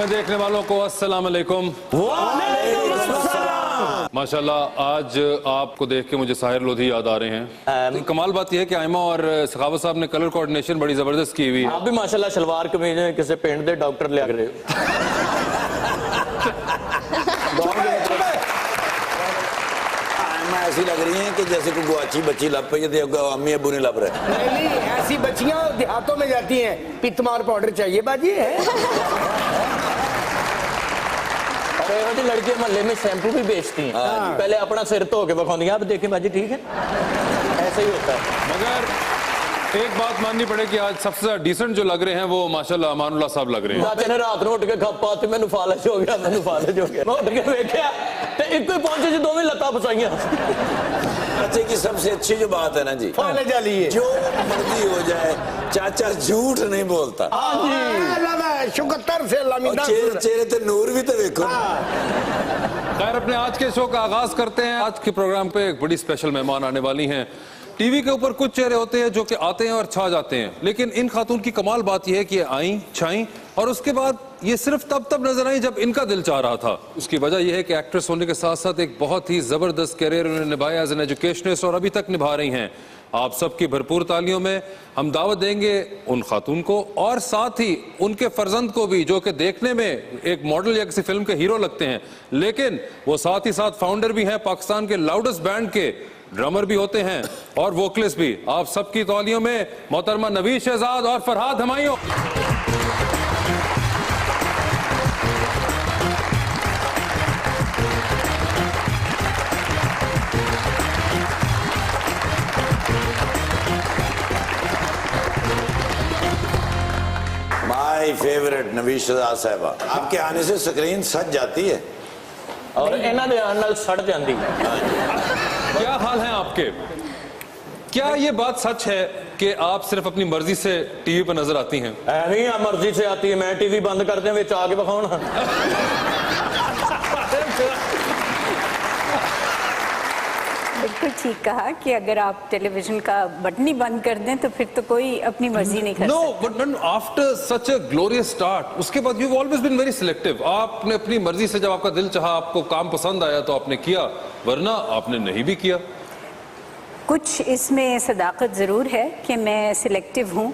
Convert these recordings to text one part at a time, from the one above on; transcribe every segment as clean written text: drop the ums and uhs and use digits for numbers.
हमें देखने वालों को अस्सलाम वालेकुम। माशाल्लाह आज आपको देख के मुझे साहिर लोधी याद आ रहे हैं। तो कमाल बात यह है कि आयमा और सखावत साहब ने कलर कोऑर्डिनेशन बड़ी जबरदस्त की हुई है। आप भी माशाल्लाह शलवार कमीज में किसी पिंड दे डॉक्टर ले रहे हो। ऐसी लग रही है कि जैसे कोई गुआची बच्ची लग पई है, अम्मी अबू नहीं लग रहे। नहीं, ऐसी बच्चियां देहातों में जाती हैं, पितमार पाउडर चाहिए बाजी है। और लड़के मोहल्ले में शैम्पू भी बेचती हैं। पहले अपना सिर धो के बखाऊंगी, आप देखें बाजी ठीक है, ऐसा ही होता है। मगर एक बात माननी पड़ेगी, आज सबसे ज्यादा डिसेंट जो लग रहे हैं वो माशाल्लाह अमानुल्लाह साहब लग रहे हैं। चाचे ने रात ਨੂੰ ਉੱਠ ਕੇ ਖੱਪਾ ਤੇ ਮੈਨੂੰ ਫਾਲਜ ਹੋ ਗਿਆ, ਮੈਨੂੰ ਫਾਲਜ ਹੋ ਗਿਆ। मैं ਉੱਠ के ਵੇਖਿਆ ਤੇ ਇੱਕੋ ਹੀ ਪਹੁੰਚੇ ਜੀ, ਦੋਵੇਂ ਲੱਤਾਂ ਫਸਾਈਆਂ। बच्चे की सबसे अच्छी जो बात है ना जी, फालज वाली है। जो मर्जी हो जाए चाचा झूठ नहीं बोलता। शुक्र से चेहरे ते नूर भी तो देखो। खैर, अपने आज के शो का आगाज करते हैं। आज के प्रोग्राम पे एक बड़ी स्पेशल मेहमान आने वाली हैं। टीवी के ऊपर कुछ चेहरे होते हैं जो कि आते हैं और छा जाते हैं, लेकिन इन खातून की कमाल बात यह है कि ये आई छाई और उसके बाद ये सिर्फ तब नजर आई जब इनका दिल चाह रहा था। उसकी वजह यह है कि एक्ट्रेस होने के साथ साथ एक बहुत ही जबरदस्त कैरियर उन्होंने निभाया एज एन एजुकेशनिस्ट और अभी तक निभा रही हैं। आप सबकी भरपूर तालियों में हम दावत देंगे उन खातून को और साथ ही उनके फर्जंद को भी, जो कि देखने में एक मॉडल या किसी फिल्म के हीरो लगते हैं, लेकिन वो साथ ही साथ फाउंडर भी हैं पाकिस्तान के लाउडेस्ट बैंड के, ड्रमर भी होते हैं और वोकलिस्ट भी। आप सबकी तालियों में मोहतरमा नवीद शहजाद और फरहाद हमायूं। माय फेवरेट नवीद शहजाद साहबा, आपके आने से स्क्रीन सज जाती है और इन्हां दे आने नाल सड़ जाती है। क्या हाल है आपके? क्या ये बात सच है कि आप सिर्फ अपनी मर्जी से टीवी पर नजर आती हैं? नहीं, मर्जी से आती है, मैं टीवी बंद कर दें विच आके बखाऊं। बिल्कुल ठीक कहा कि अगर आप टेलीविजन का बटन ही बंद कर दें तो फिर तो कोई अपनी मर्जी नहीं कर सकता। No, but after such a glorious start, उसके बाद you always been very selective. आपने अपनी मर्जी से, जब आपका दिल चाहा, आपको काम पसंद आया तो आपने किया, वरना आपने नहीं भी किया। कुछ इसमें सदाकत ज़रूर है कि मैं सिलेक्टिव हूँ,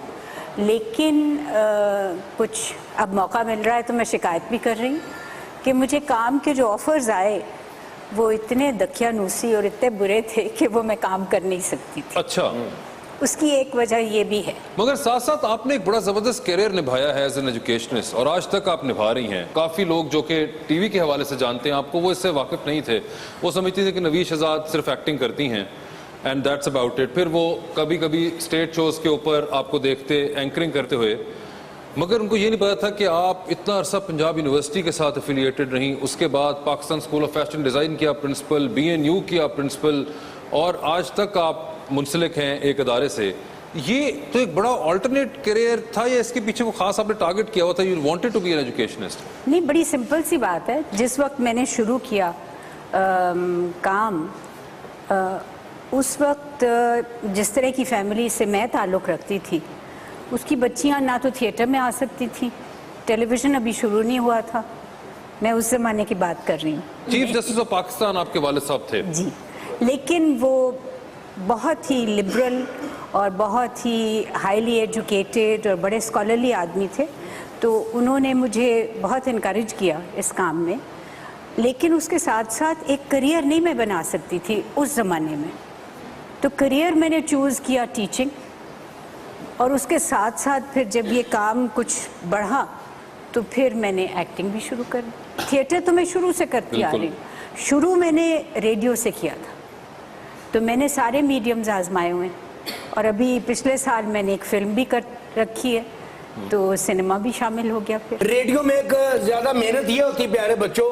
लेकिन कुछ अब मौका मिल रहा है तो मैं शिकायत भी कर रही हूँ कि मुझे काम के जो ऑफर्स आए वो इतने दकियानूसी और इतने बुरे थे कि वो मैं काम कर नहीं सकती थी। अच्छा, उसकी एक वजह ये भी है। मगर साथ साथ आपने एक बड़ा जबरदस्त कैरियर निभाया है एज एन एजुकेशनिस्ट और आज तक आप निभा रही हैं। काफी लोग जो कि टीवी के हवाले से जानते हैं आपको, वो इससे वाकिफ नहीं थे। वो समझते थे कि नवीद शहजाद सिर्फ एक्टिंग करती हैं एंड दैट्स अबाउट इट। फिर वो कभी कभी स्टेट शोज के ऊपर आपको देखते एंकरिंग करते हुए, मगर उनको ये नहीं पता था कि आप इतना अरसा पंजाब यूनिवर्सिटी के साथ एफिलिएटेड रहीं। उसके बाद Pakistan school of fashion design किया प्रिंसिपल, BNU किया प्रिंसिपल, और आज तक आप मुंसलिक हैं एक अदारे से। ये तो एक बड़ा ऑल्टरनेट करियर था या इसके पीछे को खास आपने टारगेट किया हुआ था? You wanted to be an educationist? नहीं, बड़ी सिंपल सी बात है। जिस वक्त मैंने शुरू किया काम, उस वक्त जिस तरह की फैमिली से मैं ताल्लुक़ रखती थी, उसकी बच्चियां ना तो थिएटर में आ सकती थी, टेलीविज़न अभी शुरू नहीं हुआ था। मैं उस ज़माने की बात कर रही हूँ। चीफ जस्टिस ऑफ पाकिस्तान आपके वालिद साहब थे जी, लेकिन वो बहुत ही लिबरल और बहुत ही हाईली एजुकेटेड और बड़े स्कॉलरली आदमी थे, तो उन्होंने मुझे बहुत इनकरेज किया इस काम में। लेकिन उसके साथ साथ एक करियर नहीं मैं बना सकती थी उस ज़माने में, तो करियर मैंने चूज़ किया टीचिंग, और उसके साथ साथ फिर जब ये काम कुछ बढ़ा तो फिर मैंने एक्टिंग भी शुरू कर दी। थिएटर तो मैं शुरू से करती आ रही हूँ। शुरू मैंने रेडियो से किया था, तो मैंने सारे मीडियम्स आजमाए हुए हैं, और अभी पिछले साल मैंने एक फिल्म भी कर रखी है, तो सिनेमा भी शामिल हो गया। फिर रेडियो में एक ज्यादा मेहनत ये होती प्यारे बच्चों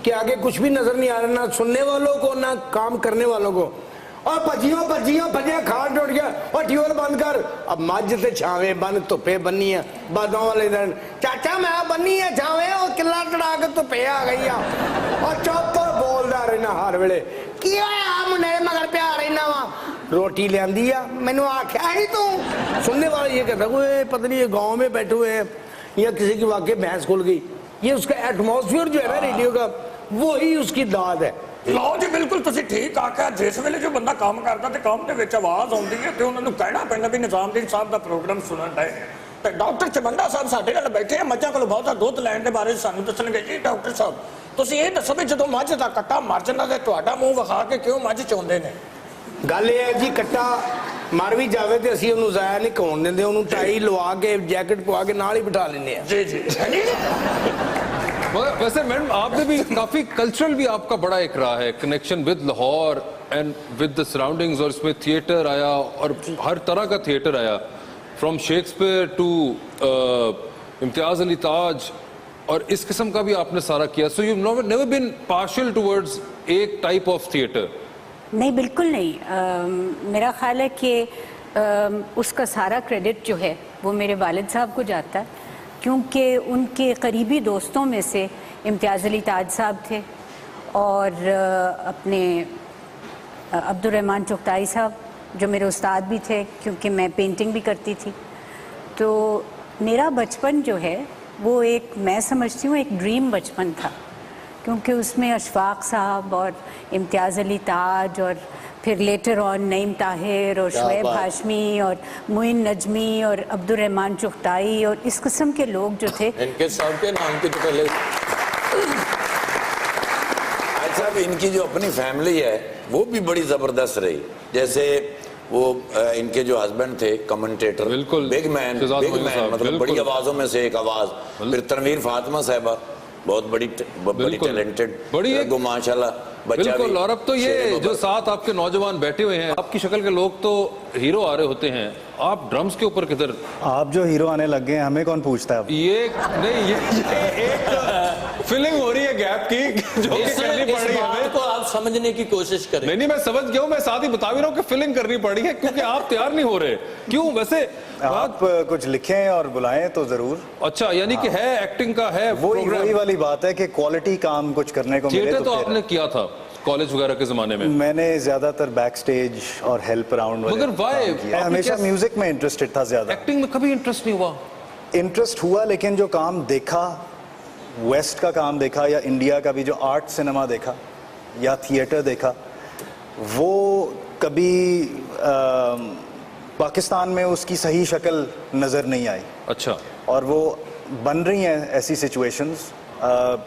कि आगे कुछ भी नजर नहीं आ रहा, ना सुनने वालों को ना काम करने वालों को। और भजियों खाट टूट गया और ट्यूबवेल बंद कर, अब मझ ते छावे बन, धुप्पे बनी है बादों वाले दिन, चाचा मैं बनी है छावे, और किला चढ़ा के धुप्पे आ गई और चुप बोलता रहना हर वेले, की होया मुंडे मगर प्या रहना वा, रोटी लियांदी आ, मैनू आख्या ही तू। सुनने वाला ये कहता कोई पता नहीं गाँव में बैठे हुए हैं या किसी की वाकई भैंस खुल गई, ये उसका एटमॉस्फेयर जो है ना रेडियो का, वही उसकी दाद है। ਲਓ ਜੀ ਬਿਲਕੁਲ ਤੁਸੀਂ ਠੀਕ ਆਖਿਆ। ਜਿਸ ਵੇਲੇ ਜੋ ਬੰਦਾ ਕੰਮ ਕਰਦਾ ਤੇ ਕੰਮ ਦੇ ਵਿੱਚ ਆਵਾਜ਼ ਆਉਂਦੀ ਹੈ ਤੇ ਉਹਨਾਂ ਨੂੰ ਕਹਿਣਾ ਪੈਂਦਾ ਵੀ ਨਿਜ਼ਾਮਦੀਨ ਸਾਹਿਬ ਦਾ ਪ੍ਰੋਗਰਾਮ ਸੁਣਨ ਦਾ ਤੇ ਡਾਕਟਰ ਚਮੰਦਾ ਸਾਹਿਬ ਸਾਡੇ ਨਾਲ ਬੈਠੇ ਆ, ਮੱਝਾਂ ਕੋਲ ਬਹੁਤਾ ਦੁੱਧ ਲੈਣ ਦੇ ਬਾਰੇ ਸਾਨੂੰ ਦੱਸਣਗੇ। ਜੀ ਡਾਕਟਰ ਸਾਹਿਬ ਤੁਸੀਂ ਇਹ ਦੱਸੋ ਵੀ ਜਦੋਂ ਮੱਝ ਦਾ ਕੱਟਾ ਮਰ ਜਾਂਦਾ ਤੇ ਤੁਹਾਡਾ ਮੂੰਹ ਵਿਖਾ ਕੇ ਕਿਉਂ ਮੱਝ ਚੋਂਦੇ ਨੇ? ਗੱਲ ਇਹ ਹੈ ਜੀ, ਕੱਟਾ ਮਰ ਵੀ ਜਾਵੇ ਤੇ ਅਸੀਂ ਉਹਨੂੰ ਜ਼ਾਇਆ ਨਹੀਂ ਹੋਣ ਦਿੰਦੇ, ਉਹਨੂੰ ਟਾਈ ਲਵਾ ਕੇ ਜੈਕਟ ਪਵਾ ਕੇ ਨਾਲ ਹੀ ਬਿਠਾ ਲੈਂਦੇ ਆ। ਜੀ ਜੀ वैसे मैडम आपने भी काफी कल्चरल भी आपका बड़ा एक रहा है, connection with Lahore and with the surroundings, और इसमें थिएटर आया और हर तरह का थिएटर आया, from Shakespeare to Imtiaz Ali Taj, और इस किस्म का भी आपने सारा किया। So you never been partial towards एक टाइप ऑफ थिएटर? नहीं, बिल्कुल नहीं। मेरा ख्याल है कि उसका सारा क्रेडिट जो है वो मेरे वालिद साहब को जाता है, क्योंकि उनके करीबी दोस्तों में से इम्तियाज़ अली ताज साहब थे और अपने अब्दुर्रहमान चुगताई साहब जो मेरे उस्ताद भी थे, क्योंकि मैं पेंटिंग भी करती थी। तो मेरा बचपन जो है वो एक, मैं समझती हूँ, एक ड्रीम बचपन था, क्योंकि उसमें अशफाक साहब और इम्तियाज़ अली ताज और फिर लेटर ऑन नईम ताहिर और शुएब हाशमी और मुइन नजमी और अब्दुर्रहमान चुगताई और इस किस्म के लोग जो थे। इनके सबके नाम की तो पहले अच्छा, इनकी जो अपनी फैमिली है वो भी बड़ी जबरदस्त रही। जैसे वो इनके जो हस्बैंड थे कमेंटेटर, बिल्कुल बिग मैन मतलब बड़ी आवाजों में से एक आवाज। फिर तनवीर फातिमा साहिबा बहुत बड़ी टैलेंटेड, बड़ी माशाल्लाह बच्चा। बिल्कुल। और अब तो ये जो साथ आपके नौजवान बैठे हुए हैं, आपकी शक्ल के लोग तो हीरो आ रहे होते हैं, आप ड्रम्स के ऊपर किधर? आप जो हीरो आने लग गए, हमें कौन पूछता है अब? ये नहीं, ये एक फीलिंग हो रही है गैप की जो कि करनी पड़ रही है हमें। को आप समझने की कोशिश करें। नहीं, मैं समझ गया हूँ, मैं साथ ही बता भी रहा हूँ कि फीलिंग करनी पड़ी है, क्योंकि आप तैयार नहीं हो रहे। क्यों वैसे? आप कुछ लिखें और बुलाएं तो जरूर। अच्छा, यानी कि है एक्टिंग का है वही वाली बात है कि क्वालिटी काम कुछ करने को मिले। थिएटर तो आपने किया था कॉलेज वगैरह के जमाने में? मैंने ज्यादातर बैक स्टेज और हेल्प अराउंड। मगर वाई? मैं हमेशा म्यूजिक में इंटरेस्टेड था ज्यादा। एक्टिंग में कभी इंटरेस्ट नहीं हुआ? इंटरेस्ट हुआ, लेकिन जो काम देखा, वेस्ट का काम देखा या इंडिया का भी जो आर्ट सिनेमा देखा या थिएटर देखा, वो कभी पाकिस्तान में उसकी सही शक्ल नज़र नहीं आई। अच्छा। और वो बन रही हैं ऐसी सिचुएशंस।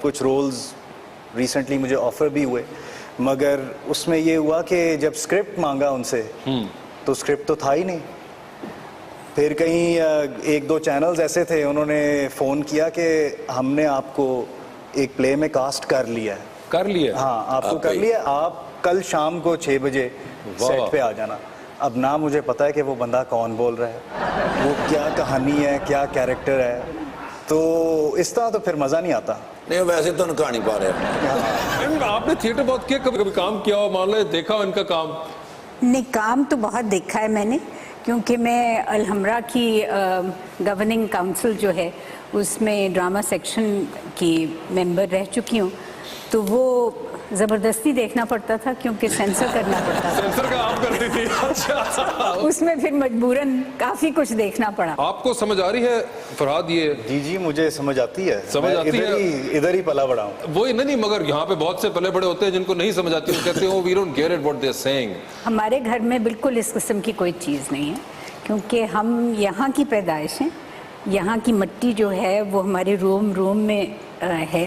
कुछ रोल्स रिसेंटली मुझे ऑफर भी हुए, मगर उसमें ये हुआ कि जब स्क्रिप्ट मांगा उनसे तो स्क्रिप्ट तो था ही नहीं। फिर कहीं एक दो चैनल्स ऐसे थे, उन्होंने फ़ोन किया कि हमने आपको एक प्ले में कास्ट कर लिया है। कर लिया? हाँ, आपको कर लिया, आप कल शाम को 6 बजे सेट पे आ जाना। अब ना मुझे पता है कि वो बंदा कौन बोल रहा है, वो क्या कहानी है, क्या कैरेक्टर है, तो इस तरह तो फिर मज़ा नहीं आता। नहीं, वैसे तो कहानी पा रहे हैं। आपने थिएटर बहुत किया, कभी कभी काम किया हो, मान लो देखा हो इनका काम? नहीं, काम तो बहुत देखा है मैंने, क्योंकि मैं अलहमरा की गवर्निंग काउंसिल जो है उसमें ड्रामा सेक्शन की मेंबर रह चुकी हूँ, तो वो ज़बरदस्ती देखना पड़ता था, क्योंकि सेंसर करना पड़ता था। सेंसर का आप करती थी? अच्छा। उसमें फिर मजबूरन काफ़ी कुछ देखना पड़ा। आपको समझ आ रही है फरहाद? ये जी जी, मुझे समझ आती है। समझ आती है? इधर ही पला बड़ा हूँ। वही नहीं, मगर यहाँ पे बहुत से पले बड़े होते हैं जिनको नहीं समझ आती, वो कहते हैं we don't get it what they are saying. हमारे घर में बिल्कुल इस किस्म की कोई चीज़ नहीं है, क्योंकि हम यहाँ की पैदाइश हैं। यहाँ की मिट्टी जो है वो हमारे रोम में है,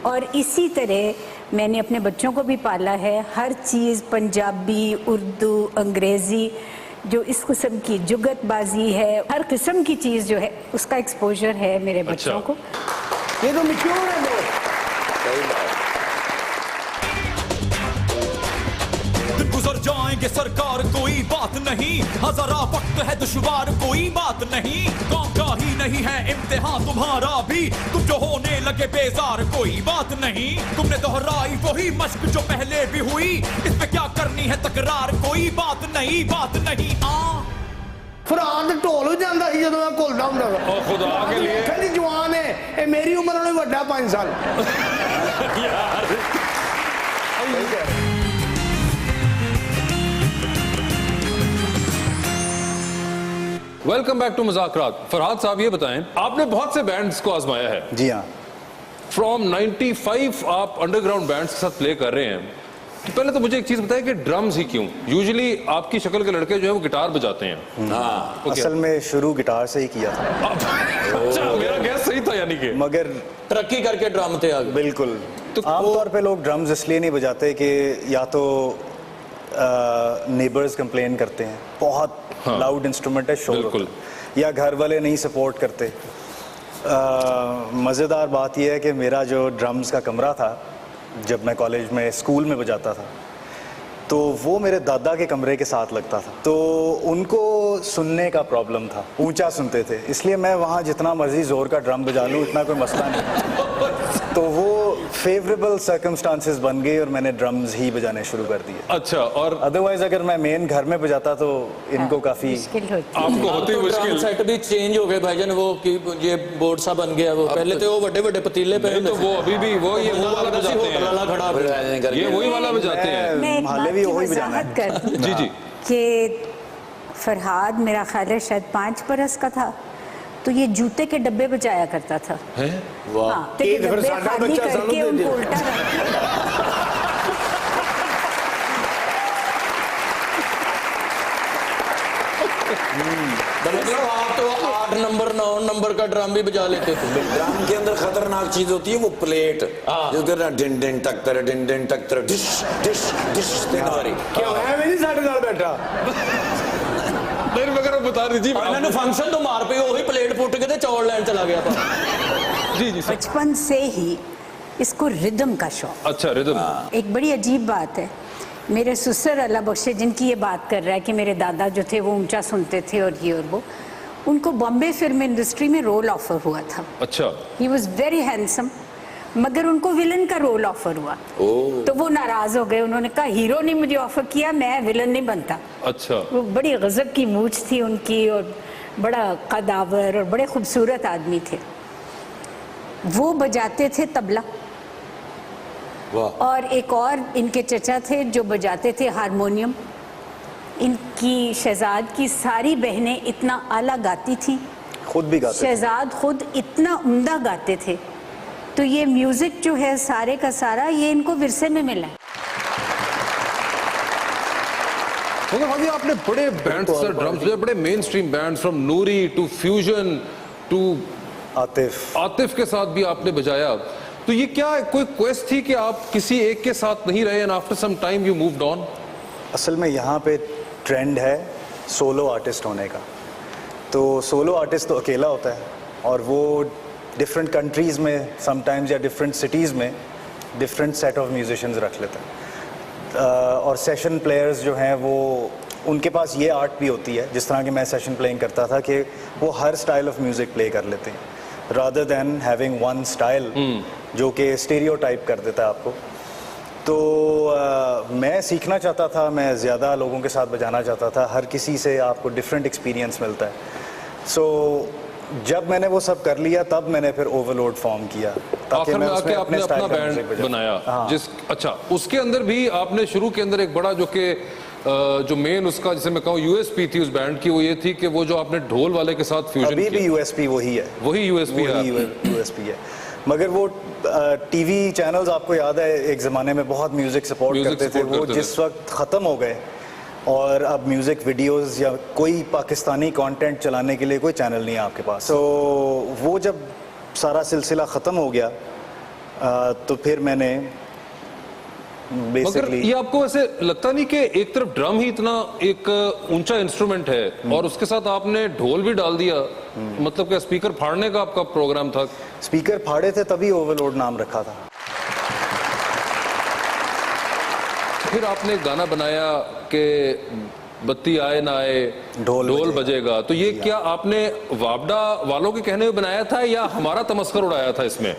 और इसी तरह मैंने अपने बच्चों को भी पाला है। हर चीज़ पंजाबी, उर्दू, अंग्रेज़ी, जो इस किस्म की जुगतबाजी है, हर किस्म की चीज़ जो है उसका एक्सपोजर है मेरे बच्चों को। ये तो मिच्योर है लोग। गुजर जाएंगे सरकार, कोई बात नहीं, हजारा वक्त है दुश्वार, कोई बात नहीं, काम का ही नहीं है इम्तिहान तुम्हारा भी, तुम जो होने लगे बेजार, कोई बात नहीं, तुमने दोहराई वही मश्क जो पहले भी हुई, इस पे क्या करनी है तकरार, कोई बात नहीं, बात नहीं। फरहाद ढोल हो जाता है जब मैं घुलदा हुंदा वा। खुदा के लिए कहती जवान है, ये मेरी उम्र नालों वड्डा 5 साल। Welcome back to Muzakarat. Farhad sahab, ये बताएं, आपने बहुत से बैंड्स को आजमाया है। जी हाँ। फ्रॉम 95 आप अंडरग्राउंड बैंड्स के साथ प्ले कर रहे हैं, तो पहले तो मुझे एक चीज बताइए कि ड्रम्स ही क्यों? यूजुअली आपकी शक्ल के लड़के जो है वो गिटार बजाते हैं। हाँ, असल में शुरू गिटार से ही किया था, अच्छा, मेरा गैस सही था यानी कि। मगर तरक्की करके ड्रम थे आगे। बिल्कुल। तो तो आमतौर पे लोग ड्रम्स इसलिए नहीं बजाते कि या तो नेबर्स कंप्लेन करते हैं, बहुत लाउड इंस्ट्रूमेंट है, शोर होता है, या घर वाले नहीं सपोर्ट करते। मज़ेदार बात यह है कि मेरा जो ड्रम्स का कमरा था जब मैं कॉलेज में स्कूल में बजाता था, तो वो मेरे दादा के कमरे के साथ लगता था, तो उनको सुनने का प्रॉब्लम था, ऊंचा सुनते थे, इसलिए मैं वहाँ जितना मर्जी जोर का ड्रम बजा लूँ इतना कोई मसला नहीं। तो वो फेवरेबल सर्कमस्टांसेस बन गए और मैंने ड्रम्स ही बजाने शुरू कर दिए। अच्छा, और अदरवाइज अगर मैं मेन घर में बजाता तो इनको काफी मुश्किल होती है। आपको होती ड्रम मुश्किल। सेट भी चेंज हो गए भाईजान, वो कि ये बोर्ड सा बन गया। वो पहले तो वो बड़े बड़े पतीले पे नहीं, तो वो अभी भी वो ये वो वाला बजाते हैं, खड़ा हो ये वही वाला बजाते हैं। मैं एक हाले बात भी की वही बजाना वजाहत कर दूं जी जी। कि फरहाद मेरा ख्याल है शायद 5 बरस का था, तो ये जूते के डब्बे बजाया करता था। हाँ, तो ये एक फिर डब्बे साडा खाली बच्चा करके सानू दे उनको दियो। उल्टा रख मतलब आप तो 8 नंबर 9 नंबर का ड्रम भी बजा लेते थे। ड्रम के अंदर खतरनाक चीज होती है वो प्लेट, जो कर डिन डिन टक तर डिन डिन टक तर डिश डिश डिश तीन बारी। क्यों है मेरी साढ़े नाल बैठा? नहीं, मगर वो बता दीजिए। ਇਹਨਾਂ फंक्शन तो मार पे वही प्लेट फुट के चौड़ लैन चला गया था। जी जी सर। बचपन से ही इसको रिदम का शौक। अच्छा, रिदम। एक बड़ी अजीब बात है, मेरे ससुर अल्लाह बख्शे जिनकी ये बात कर रहा है कि मेरे दादा जो थे वो ऊंचा सुनते थे और ये और वो, उनको बॉम्बे फिल्म इंडस्ट्री में रोल ऑफर हुआ था। अच्छा, ही वॉज वेरी हैंडसम, मगर उनको विलन का रोल ऑफर हुआ। तो वो नाराज हो गए, उन्होंने कहा हीरो ने मुझे ऑफर किया, मैं विलन नहीं बनता। अच्छा। वो बड़ी गजब की मूछ थी उनकी और बड़ा कदावर और बड़े खूबसूरत आदमी थे। वो बजाते थे तबला, और एक और इनके चचा थे जो बजाते थे हारमोनियम। इनकी शहजाद की सारी बहनें इतना आला गाती थी, खुद भी गाते थे। शहजाद खुद इतना उम्दा गाते थे। तो ये म्यूजिक जो है सारे का सारा ये इनको विरसे में मिला है। मगर भाभी आपने बड़े बैंड सर ड्रम्स, बड़े mainstream band from Noori to fusion to Atif के साथ भी आपने बजाया, तो ये क्या कोई क्वेस्ट थी कि आप किसी एक के साथ नहीं रहे and after some time you moved on? असल में यहाँ पे ट्रेंड है सोलो आर्टिस्ट होने का। तो सोलो आर्टिस्ट तो अकेला होता है और वो डिफरेंट कंट्रीज़ में समटाइम्स या डिफरेंट सिटीज़ में डिफरेंट सेट ऑफ म्यूजिशियंस रख लेते हैं। और सेशन प्लेयर्स जो हैं वो उनके पास ये आर्ट भी होती है, जिस तरह की मैं सेशन प्लेइंग करता था, कि वो हर स्टाइल ऑफ म्यूज़िक प्ले कर लेते हैं rather than having one style जो कि स्टीरियोटाइप कर देता है आपको। तो मैं सीखना चाहता था, मैं ज़्यादा लोगों के साथ बजाना चाहता था, हर किसी से आपको डिफरेंट एक्सपीरियंस मिलता है। सो जब मैंने वो सब कर लिया तब मैंने फिर ओवरलोड फॉर्म किया, ताकि आखिर मैं में उसमें आके आपने अपने अपना स्टाइल का म्यूजिक बैंड बनाया। हाँ। जिस अच्छा उसके अंदर भी आपने शुरू के अंदर एक बड़ा जो कि जो मेन उसका जिसे मैं कहूँ यूएसपी थी उस बैंड की, वो ये थी कि वो जो आपने ढोल वाले के साथ फ्यूजन अभी किया। भी यूएसपी वही है, वही यूएसपी है। यूएसपी है। मगर वो टीवी चैनल्स आपको याद है एक ज़माने में बहुत म्यूज़िक सपोर्ट करते थे, वो जिस वक्त ख़त्म हो गए और अब म्यूज़िक वीडियोस या कोई पाकिस्तानी कंटेंट चलाने के लिए कोई चैनल नहीं है आपके पास। तो वो जब सारा सिलसिला ख़त्म हो गया तो फिर मैंने मगर ये आपको वैसे लगता नहीं कि एक तरफ ड्रम ही इतना एक ऊंचा इंस्ट्रूमेंट है और उसके साथ आपने ढोल भी डाल दिया, मतलब क्या स्पीकर फाड़ने का आपका प्रोग्राम था? स्पीकर फाड़े थे तभी ओवरलोड नाम रखा था। फिर आपने गाना बनाया कि बत्ती आए ना आए ढोल बजेगा, तो ये क्या आपने वापडा वालों के कहने में बनाया था या हमारा तमस्कर उड़ाया था इसमें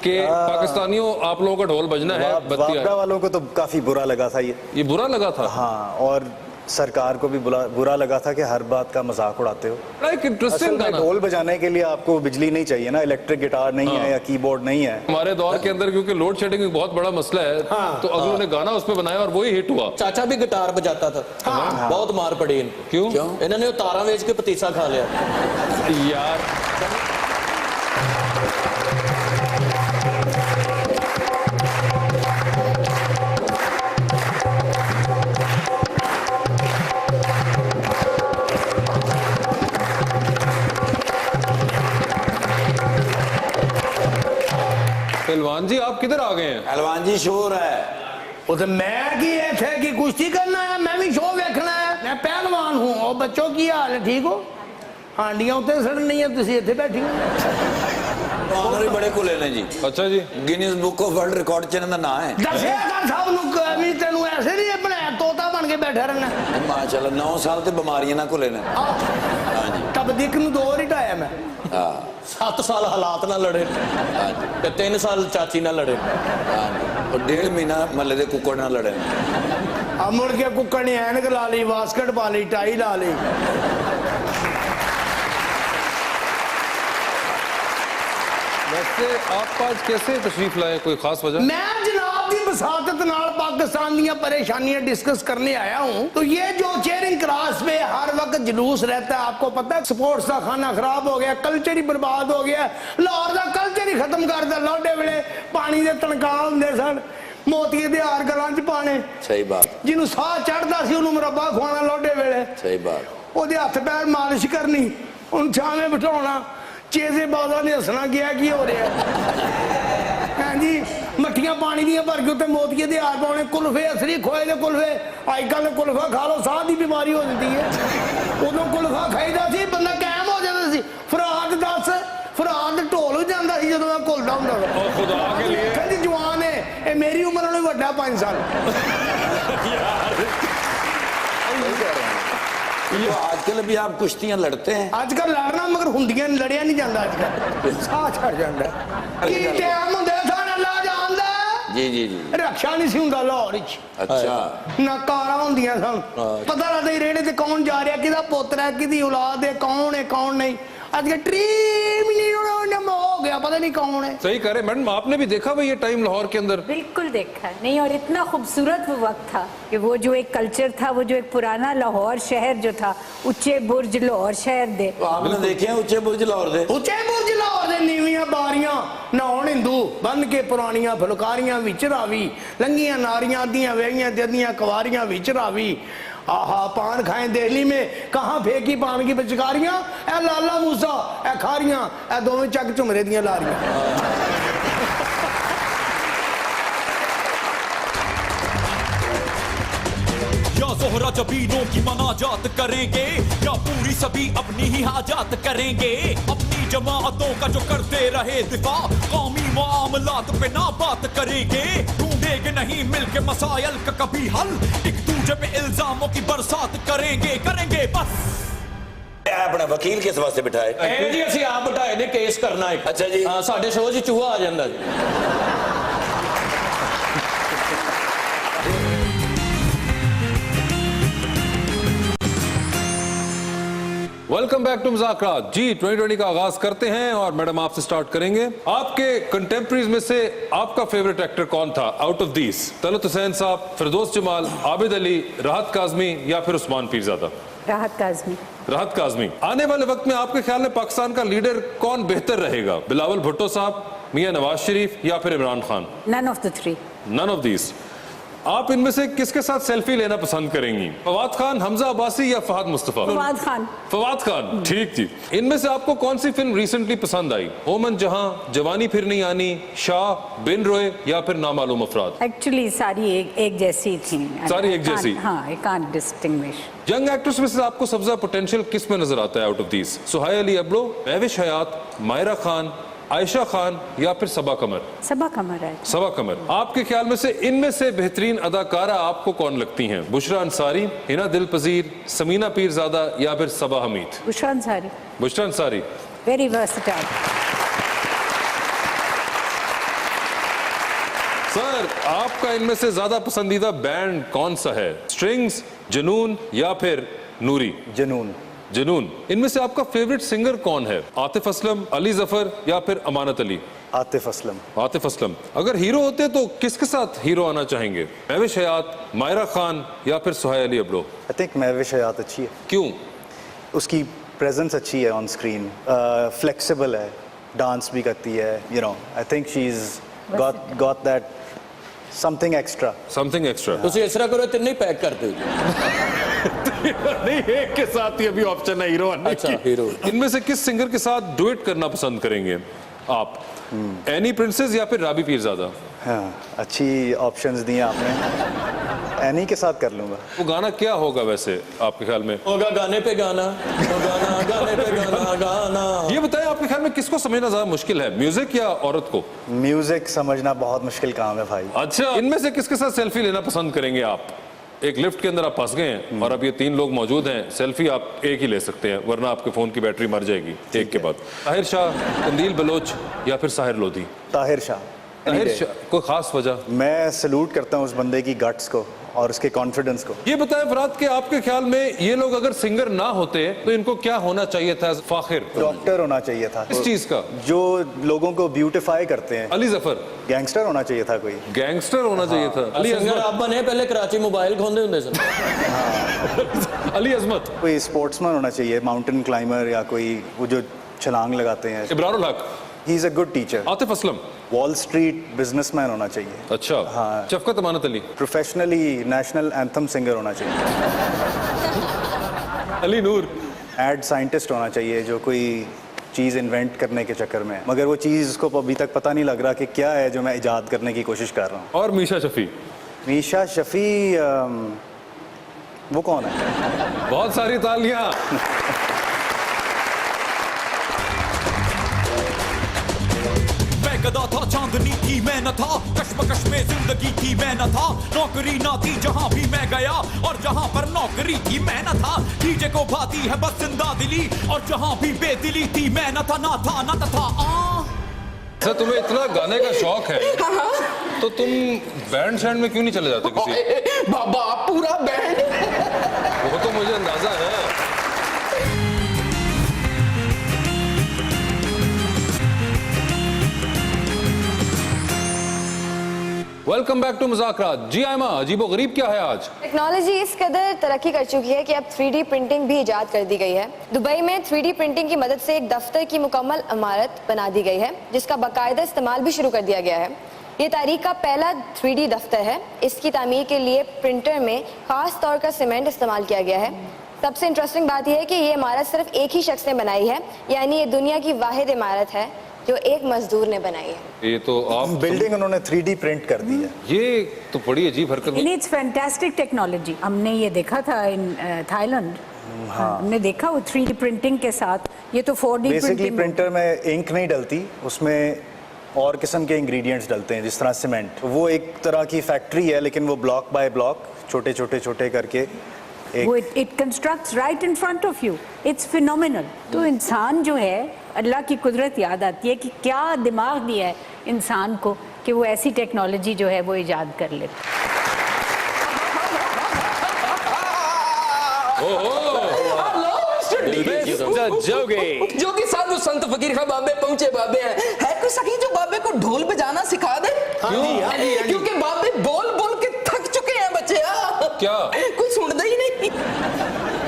कि पाकिस्तानियों आप लोगों का ढोल बजना है? वापडा वालों को तो काफी बुरा लगा था ये बुरा लगा था। हाँ, और सरकार को भी बुरा लगा था कि हर बात का मजाक उड़ाते हो। एक इंटरेस्टिंग गाना। ढोल बजाने के लिए आपको बिजली नहीं चाहिए ना, इलेक्ट्रिक गिटार नहीं है या कीबोर्ड नहीं है। हमारे दौर के अंदर क्योंकि लोड शेडिंग एक बहुत बड़ा मसला है, तो अगलों ने गाना उसमें बनाया और वही हिट हुआ। चाचा भी गिटार बजाता था। बहुत मार पड़ी इनको। क्यों? इन्होंने तारा बेच के पतीसा खा लिया यार। पहलवान जी आप किधर आ गए हैं? पहलवान जी शोर है। वो तो मैं की थे कि कुश्ती करना है, मैं भी शो देखना है, मैं पहलवान हूँ। और बच्चों की हाल है, ठीक हो? हांडियां उत्ते सड़न नहीं है, तुसी इत्थे बैठी हो। ऑनर ही बड़े खुले ने जी। अच्छा जी, Guinness book of world record च इन्हां दा नाम है। दसिया कर सब नु भी तेनू ऐसे नहीं बनाया, तोता बन के बैठा रहना। माशाल्लाह 9 साल ते बीमारियां ना खुले ने। हां जी। तब दिख नु 2 ही टाया मैं। हां 7 साल हालात ना लड़े ते 3 साल चाची ना लड़े। हां जी। और 1.5 महीना महल्ले दे कुक्कड़ नाल लड़े। अब मुड़ के कुक्कड़ ने ऐनक ला ली, वास्कट पा ली, टाई ला ली। वैसे आप आज कैसे तशरीफ लाए, कोई खास वजह? मैं जनाब की बसातत नाल पाकिस्तान दी परेशानियां डिस्कस करने आया हूँ। तो ये जो चेयरिंग क्रास पे हर वक्त जुलूस रहता है, आपको पता है स्पोर्ट्स का खाना खराब हो गया, कल्चर ही बर्बाद हो गया, लाहौर का कल्चर ही खत्म कर दिया। लाडे वेले पानी के तनखा होंगे सन, मोतिये दे हार गलां च पाने। सही बात। जिन्हों साह चढ़ता सी उन्होंने मुरब्बा खवाना लाडे वेले। सही बात। ओदे हथ पैर मालिश करनी, उन छावे बिठाना, चेजे बाजा ने हसना गया की हो रहा है जी। मट्टियां पानी दियां भर के उत्ते मोतिये दे हार पाने, कुल्फे असली खोए दे कुल्फे। अजकल कुल्फा खा लो साह की बीमारी हो जाती है। उदों कुल्फा खाईदा सी, बंदा कायम हो जाता सी। फराद दस, फराद ढोल हो जाता सी जदों मैं घुलदा हुंदा सा। खुदा के लिए कहंदी जवान है, ये मेरी उम्र नालों वड्डा 5 साल। तो आजकल भी आप कुश्तियां लड़ते हैं? आजकल लड़ना मगर हुंदियां लड़िया नहीं जाता, आजकल साह छड़ जाता की टाइम हुंदा सन अल्लाह जानदा। जी जी जी। रक्षा नहीं सी हुंदा लाहौर विच। अच्छा। ना कारां हुंदियां सन, पता लगदा ही रेड़े ते कौन जा रहा, किदा पोतरा है, किदी औलाद है, कौन है कौन नहीं। आज के ट्रीम हो गया, पता नहीं कौन है। सही करे मैडम, आपने भी देखा भाई ये टाइम लाहौर के अंदर? बिल्कुल देखा नहीं, और इतना खूबसूरत वो वक्त था कि वो जो एक कल्चर था, वो जो एक पुराना लाहौर शहर जो था, उच्चे बुर्ज लाहौर शहर दे। तो आपने देखे हैं उच्चे बुर्ज लाहौर दे? उच्चे बुर्ज लाहौर दे नीवियां बारियां, नहाउण हिंदू बन के पुरानियां फुलकारियां विच रावी, लंगियां नारियां अद्धियां वेहियां ते अद्धियां कवारियां विच रावी। आहा पान खाए दिल्ली में, कहाँ फेंकी पान की पिचकारियां, ए लाला मूसा ए खारियां, ए दोवें चक झुमरे दियां लारियां। या जोहरा जबीनों की मनाजात करेंगे, या पूरी सभी अपनी ही हाजात करेंगे। अपनी जमाअतों का जो करते रहे दिफा, कौमी मामलात पे ना बात करेंगे। ढूंढेंगे नहीं मिलके मसाइल का कभी हल, एक दूसरे पे इल्जामों की बरसात करेंगे करेंगे बस। अपना वकील किस वास्ते बिठाए? ਇਹ ਜੀ ਅਸੀਂ ਆਪ ਬਿਠਾਏ ਨੇ ਕੇਸ ਕਰਨਾ ਇੱਕ। ਅੱਛਾ ਜੀ। ਹਾਂ ਸਾਡੇ ਸ਼ੋਅ 'ਚ ਚੂਹਾ ਆ ਜਾਂਦਾ ਜੀ। Welcome back to Muzakarat. जी 2020 का आगाज करते हैं और मैडम आपसे स्टार्ट करेंगे। आपके कंटेम्प्रेरीज में से आपका फेवरेट एक्टर कौन था out of these? Talat Hussain साहब, फिरदौस जमाल, आबिद अली, राहत काज़मी या फिर उस्मान पीरज़ादा? राहत काज़मी। राहत काज़मी। आने वाले वक्त में आपके ख्याल में पाकिस्तान का लीडर कौन बेहतर रहेगा? बिलावल भुट्टो साहब, मियां नवाज शरीफ या फिर Imran Khan? None of the three. None of these. आप इनमें से किसके साथ सेल्फी लेना पसंद करेंगी? फवाद खान, हमजा अब्बासी या फहद मुस्तफा? फवाद खान। फवाद खान, ठीक जी। इनमें से आपको कौन सी फिल्म रिसेंटली पसंद आई? ओमन जहां, जवानी फिर नहीं आनी, शाह, बिन रोए या फिर नामालूम अफराद? एक्चुअली सारी एक जैसी थी। सारी एक जैसी? हाँ, I can't distinguish. Young actress में से आपको सबसे ज्यादा पोटेंशियल किस में नजर आता है out of these? सुहाय Ali अब्लो, Mahwish हयात, मायरा खान, आयशा खान या फिर सबा कमर? सबा कमर है। सबा कमर। आपके ख्याल में से इनमें से बेहतरीन अदाकारा आपको कौन लगती हैं? बुशरा अंसारी, हिना दिलपजीर, समीना पीरज़ादा या फिर Saba Hamid? Bushra Ansari. Bushra Ansari, very versatile. Sir आपका इनमें से ज्यादा पसंदीदा बैंड कौन सा है? स्ट्रिंग्स, जुनून या फिर नूरी? जुनून। जुनून। इनमें से आपका फेवरेट सिंगर कौन है? आतिफ असलम, अली जफर या फिर अमानत अली? आतिफ असलम। आतिफ असलम। अगर हीरो होते तो किसके साथ हीरो आना चाहेंगे? महविश हयात, मायरा खान या फिर सुहाय अली अब्लो? आई थिंक महविश हयात अच्छी है। क्यों? उसकी प्रेजेंस अच्छी है ऑन स्क्रीन, फ्लेक्सिबल है, डांस भी करती है, you know I think she is got that something extra. Something extra. ਤੁਸੀਂ ਇਸ ਤਰ੍ਹਾਂ ਕਰੋ ਤਿੰਨੇ ਹੀ ਪੈਕ ਕਰ ਦਿਓ ਜੀ। नहीं, एक के साथ ही अभी ऑप्शन है हीरो आने अच्छा, की। हीरो। इनमें से किस सिंगर के साथ डुएट करना पसंद करेंगे? आप एनी प्रिंसेस या फिर राबी पीरजादा? हाँ, अच्छी ऑप्शंस दिए आपने। एनी के साथ कर लूंगा। वो गाना क्या होगा वैसे आपके ख्याल में? होगा गाने पे गाना, गाना गाने पे गाना गाना। ये बताएं आपके ख्याल में किसको समझना ज्यादा मुश्किल है, म्यूजिक या औरत को? म्यूजिक समझना बहुत मुश्किल काम है भाई। अच्छा, इनमें से किसके साथ सेल्फी लेना पसंद करेंगे आप? एक लिफ्ट के अंदर आप फंस गए हैं और अब ये 3 लोग मौजूद हैं, सेल्फी आप एक ही ले सकते हैं वरना आपके फोन की बैटरी मर जाएगी एक के बाद। ताहिर शाह, कंदील बलोच या फिर साहिर लोधी? ताहिर शाह। ताहिर शाह, कोई खास वजह? मैं सैल्यूट करता हूँ उस बंदे की गट्स को और उसके कॉन्फिडेंस को। ये बताएं फराद के आपके ख्याल में ये लोग अगर सिंगर ना होते तो इनको क्या होना चाहिए था? फाखिर डॉक्टर होना चाहिए था। इस चीज का जो लोगों को ब्यूटिफाई करते हैं। अली जफर? गैंगस्टर होना चाहिए था कोई। गैंगस्टर होना चाहिए था। अली सिंगर अजमत? आप बने पहले कराची मोबाइल खोंदे होंगे सर। अली अजमत? कोई स्पोर्ट्समैन होना चाहिए, माउंटेन क्लाइंबर या कोई वो जो छलांग लगाते हैं। Ibrarul Haq? He is a good teacher. Atif Aslam? Wall street businessman होना चाहिए। अच्छा। हाँ। Shafqat Amanat Ali? Professionally national anthem singer होना चाहिए। अली नूर? एड साइंटिस्ट होना चाहिए जो कोई चीज़ इन्वेंट करने के चक्कर में, मगर वो चीज़ उसको अभी तक पता नहीं लग रहा कि क्या है जो मैं इजाद करने की कोशिश कर रहा हूँ। और मीशा शफी? मीशा शफी वो कौन है? बहुत सारी तालियां। गदा था चांदनी की मैं न था, कश्मकश में जिंदगी की मैं न था, नौकरी ना थी जहां भी मैं गया और जहां पर नौकरी थी मैं न था, डीजे को भाती है बस जिंदा दिली और जहां भी बेदिली थी मैं न था, ना था ना था। अच्छा, तुम्हें इतना गाने का शौक है तो तुम बैंड शैंड में क्यों नहीं चले जाते किसी? बाबा पूरा बैंड। वो तो मुझे अंदाजा है। Welcome back to Muzakarat. जी आयमा, अजीबो गरीब क्या है आज? टेक्नोलॉजी इस कदर तरक्की कर चुकी है कि अब 3D प्रिंटिंग भी इजाद कर दी गई है। दुबई में 3D प्रिंटिंग की मदद से एक दफ्तर की मुकम्मल इमारत बना दी गई है जिसका बाकायदा इस्तेमाल भी शुरू कर दिया गया है। ये तारीख का पहला 3D दफ्तर है। इसकी तामीर के लिए प्रिंटर में खास तौर का सीमेंट इस्तेमाल किया गया है। सबसे इंटरेस्टिंग बात यह है कि ये इमारत सिर्फ एक ही शख्स ने बनाई है, यानी ये दुनिया की वाहिद इमारत है जो एक मजदूर ने बनाई है। ये तो आप बिल्डिंग उन्होंने 3D प्रिंट कर दी है। ये तो बड़ी अजीब हरकत। It's fantastic technology. हमने ये देखा था इन थाईलैंड। हमने देखा वो 3D प्रिंटिंग के साथ। ये तो 4D बेसिकली प्रिंटर में इंक नहीं डलती, उसमें और किस्म के इंग्रेडिएंट्स डलते हैं जिस तरह सीमेंट। वो एक तरह की फैक्ट्री है लेकिन वो ब्लॉक बाय ब्लॉक छोटे छोटे छोटे करके वो it constructs right in front of you. It's phenomenal. तो इंसान जो है, अल्लाह की कुदरत याद आती है कि क्या दिमाग दिया है इंसान को कि वो ऐसी टेक्नोलॉजी जो है वो इजाद कर ले। जोगी साधु संत फकीर का बाबे पहुंचे बाबे हैं। है कोई सखी जो बाबे को ढोल बजाना सिखा दे? क्योंकि बाबे बोल बोल के थक चुके हैं बच्चे। क्या कोई सुनता ही नहीं।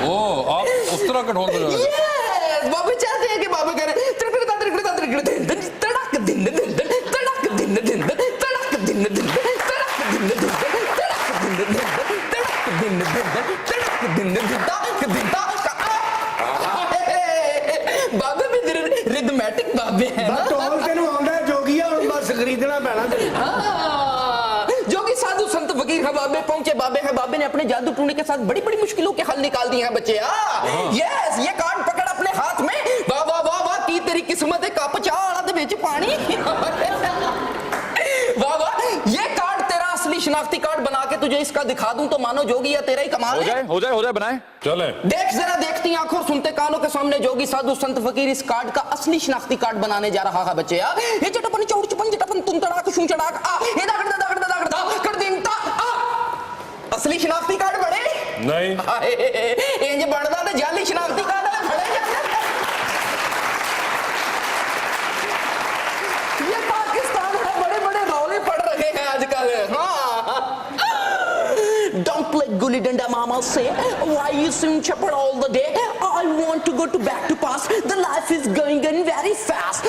ओ, आप उस तरह का ढोल बजा रहे हैं? बाबे चाहते हैं कि बाबे करें तड़क दिन दिन तड़क दिन दिन तड़क दिन दिन तड़क दिन दिन तड़क दिन दिन बाबे भी रिदमैटिक बाबे हैं ना। ढोल तेनू आउंदा है जोगिया, हुण बस खरीदना पैना ते। जोगी साधु संत फकीर है बाबे पहुंचे बाबे है। बाबे ने अपने जादू टूने के साथ बड़ी बड़ी मुश्किलों के हल निकाल दिए हैं बच्चे। यस, ये कार्ड पकड़ अपने हाथ में। वाह वाह वाह वाह की तेरी किस्मत है, कप चाह आला दे विच पानी। वाह वाह, ये कार्ड तेरा असली शनाख्ती कार्ड बना के तुझे इसका दिखा दूं तो मानो जोगी या तेरा ही कमाल है। हो जाए बनाए। चले देख जरा, देखती आंखों सुनते कानों के सामने जोगी साधु संत फकीर इस कार्ड का असली शनाख्ती कार्ड बनाने जा रहा है बच्चे। ये चटपन चौड़ चपन चटपन तुम तड़ाक शू चड़ाक ये दागड़ दागड़ दागड़ कर दिनता असली शनाख्ती कार्ड बने नहीं। इंज बनदा ते जाली शनाख्ती कार्ड फड़े जाते। ये पाकिस्तान है, बड़े बड़े रौले पड़ रहे हैं आजकल। Don't play gully danda mama say why you seem chipper all the day. I want to go to back to past. The life is going very fast.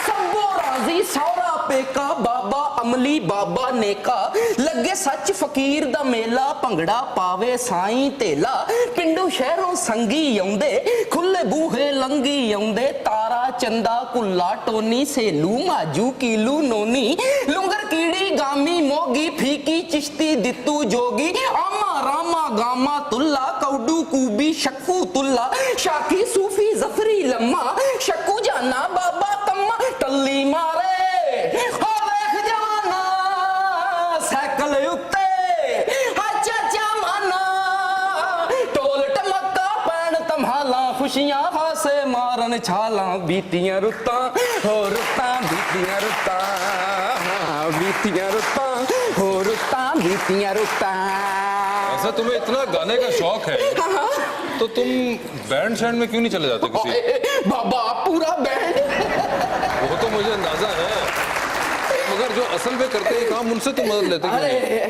Sabbo razi saura पेका बाबा अमली बाबा नेका लगे सच फकीर दा मेला भंगड़ा पावे साईं तेला पिंडों शहरों संगी आउंदे खुले बूहे लंगी आउंदे तारा चंदा कुल्ला टोनी सेलू माजू कीलू नोनी लुंगर कीड़ी गामी मोगी फीकी चिश्ती दित्तू जोगी आमा रामा गामा तुल्ला कौडू कूबी शक्कू तुल्ला शाकी सूफी जफरी लम्मा शक्कू जाना बाबा कम्मा टल्ली मारे साइकिल उत्ते चाचा माना टोल टमका पैन तम्हाला खुशियां हासे मारन छाला बीतियां रुत्तां हो रुत्तां बीतियां रुत्तां बीतियां रुत्तां हो रुत्तां बीतियां रुत्तां। ऐसा तुम्हें इतना गाने का शौक है तो तुम बैंड शैंड में क्यों नहीं चले जाते किसी? बाबा पूरा बैंड वो तो मुझे अंदाजा है, मगर जो असल में करते हैं काम उनसे तो मदद लेते क्यों नहीं? अरे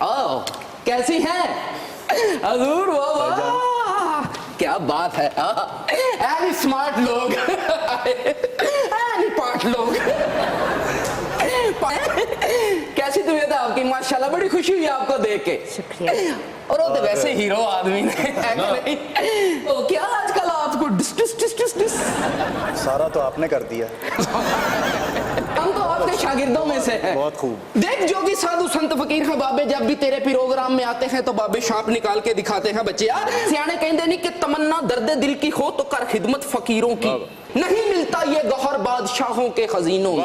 आओ कैसी हैं हजूर बाबा, क्या बात है। ऐनी स्मार्ट लोग ऐनी पाठ लोग कैसी तबीयत है आपकी? माशाल्लाह बड़ी खुशी हुई आपको देख के। शुक्रिया। और वो तो वैसे हीरो आदमी ने है नहीं? तो क्या आजकल आपको डिस डिस डिस डिस डिस सारा तो आपने कर दिया। हम तो आपके शागिर्दों में से हैं। बहुत खूब। देख जोगी साधु संत फकीर हैं बाबे जब भी तेरे प्रोग्राम में आते हैं तो बाबे शाप निकाल के दिखाते हैं बच्चे। यार सियाने कहते नहीं कि तमन्ना दर्द दिल की हो तो कर खिदमत फकीरों की, नहीं मिलता ये गौहर बादशाहों के खजीनों में।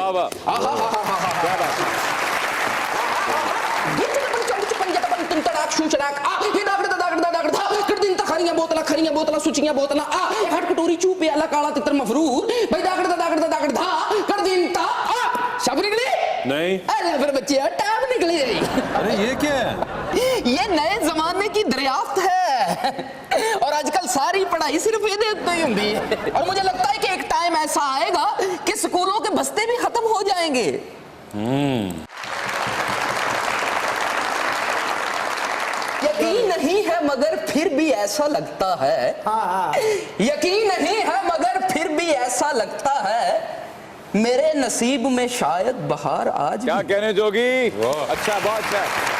खरियां बोतला सुचियां बोतला आ हट कटोरी चू प्याला काला तितर मफरूर भाई दागड़ धा कर दिन ता शब निकली नहीं। अरे फिर बच्चे टैब निकली। अरे ये क्या है? ये नए जमाने की दरियाफ्त है और आजकल सारी पढ़ाई सिर्फ ये देते ही होती है। और मुझे लगता है कि एक टाइम ऐसा आएगा कि स्कूलों के बस्ते भी खत्म हो जाएंगे। यकीन नहीं है मगर फिर भी ऐसा लगता है, यकीन नहीं है मगर फिर भी ऐसा लगता है मेरे नसीब में शायद बहार आज। क्या कहने जोगी? अच्छा, बहुत अच्छा।